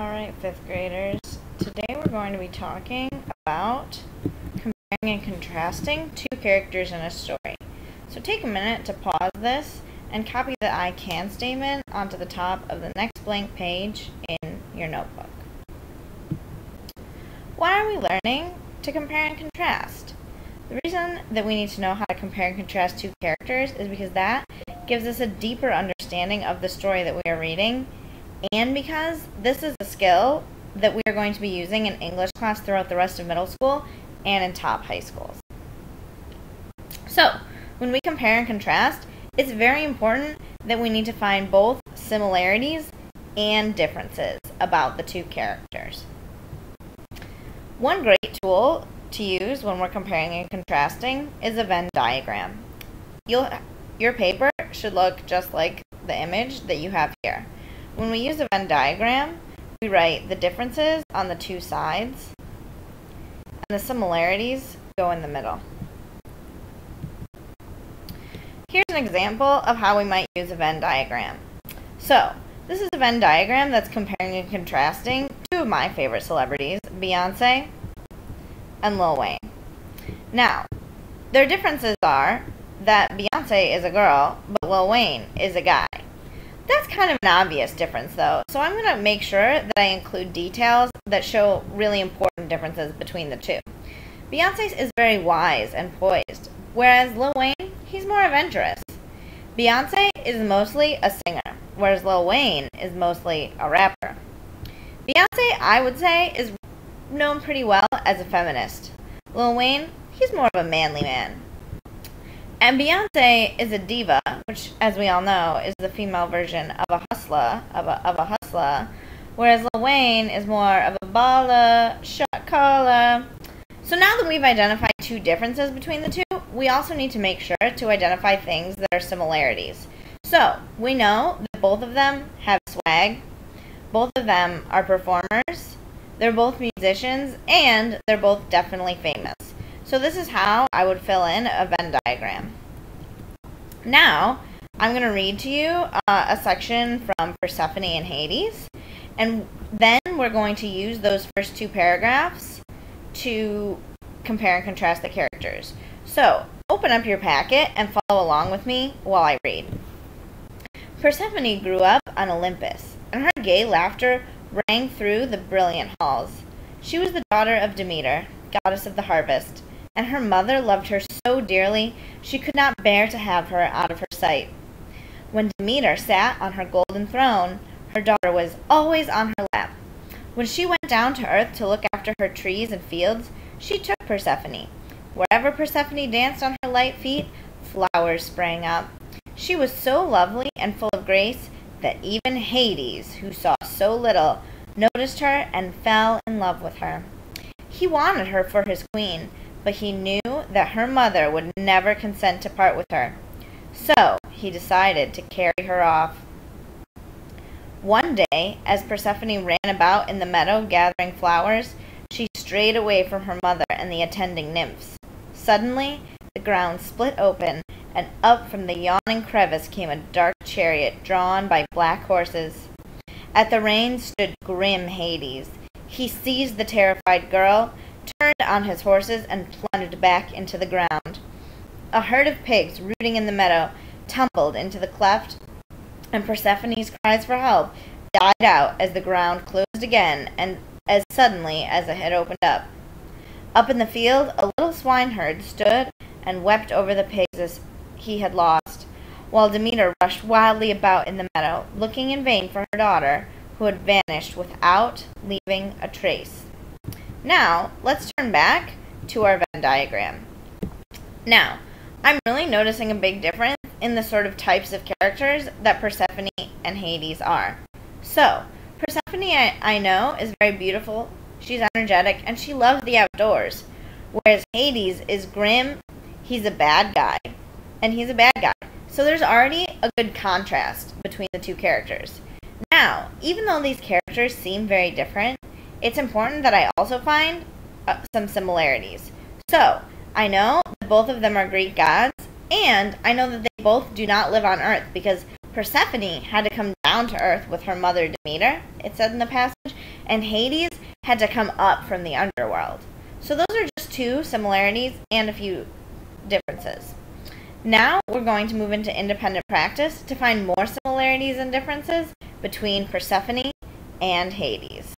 Alright, 5th graders. Today we're going to be talking about comparing and contrasting two characters in a story. So take a minute to pause this and copy the I can statement onto the top of the next blank page in your notebook. Why are we learning to compare and contrast? The reason that we need to know how to compare and contrast two characters is because that gives us a deeper understanding of the story that we are reading, and because this is a skill that we are going to be using in English class throughout the rest of middle school and in top high schools. So, when we compare and contrast, it's very important that we need to find both similarities and differences about the two characters. One great tool to use when we're comparing and contrasting is a Venn diagram. Your paper should look just like the image that you have here. When we use a Venn diagram, we write the differences on the two sides, and the similarities go in the middle. Here's an example of how we might use a Venn diagram. So, this is a Venn diagram that's comparing and contrasting two of my favorite celebrities, Beyonce and Lil Wayne. Now, their differences are that Beyonce is a girl, but Lil Wayne is a guy. That's kind of an obvious difference, though, so I'm going to make sure that I include details that show really important differences between the two. Beyonce's is very wise and poised, whereas Lil Wayne, he's more adventurous. Beyonce is mostly a singer, whereas Lil Wayne is mostly a rapper. Beyonce, I would say, is known pretty well as a feminist. Lil Wayne, he's more of a manly man. And Beyonce is a diva, which, as we all know, is the female version of a hustler, whereas Lil Wayne is more of a baller, shot caller. So now that we've identified two differences between the two, we also need to make sure to identify things that are similarities. So, we know that both of them have swag, both of them are performers, they're both musicians, and they're both definitely famous. So this is how I would fill in a Venn diagram. Now, I'm going to read to you a section from Persephone and Hades, and then we're going to use those first two paragraphs to compare and contrast the characters. So, open up your packet and follow along with me while I read. Persephone grew up on Olympus, and her gay laughter rang through the brilliant halls. She was the daughter of Demeter, goddess of the harvest, and her mother loved her so dearly she could not bear to have her out of her sight. When Demeter sat on her golden throne, her daughter was always on her lap. When she went down to earth to look after her trees and fields, she took Persephone. Wherever Persephone danced on her light feet, flowers sprang up. She was so lovely and full of grace that even Hades, who saw so little, noticed her and fell in love with her. He wanted her for his queen, but he knew that her mother would never consent to part with her. So he decided to carry her off. One day, as Persephone ran about in the meadow gathering flowers, she strayed away from her mother and the attending nymphs. Suddenly, the ground split open, and up from the yawning crevice came a dark chariot drawn by black horses. At the reins stood grim Hades. He seized the terrified girl, turned on his horses, and plunged back into the ground. A herd of pigs rooting in the meadow tumbled into the cleft, and Persephone's cries for help died out as the ground closed again and as suddenly as it had opened up. Up in the field, a little swineherd stood and wept over the pigs as he had lost, while Demeter rushed wildly about in the meadow, looking in vain for her daughter, who had vanished without leaving a trace. Now, let's turn back to our Venn diagram. Now, I'm really noticing a big difference in the sort of types of characters that Persephone and Hades are. So, Persephone, I know, is very beautiful, she's energetic, and she loves the outdoors. Whereas Hades is grim, he's a bad guy, and he's a bad guy. So there's already a good contrast between the two characters. Now, even though these characters seem very different, it's important that I also find some similarities. So, I know that both of them are Greek gods, and I know that they both do not live on Earth because Persephone had to come down to Earth with her mother Demeter, it said in the passage, and Hades had to come up from the underworld. So those are just two similarities and a few differences. Now we're going to move into independent practice to find more similarities and differences between Persephone and Hades.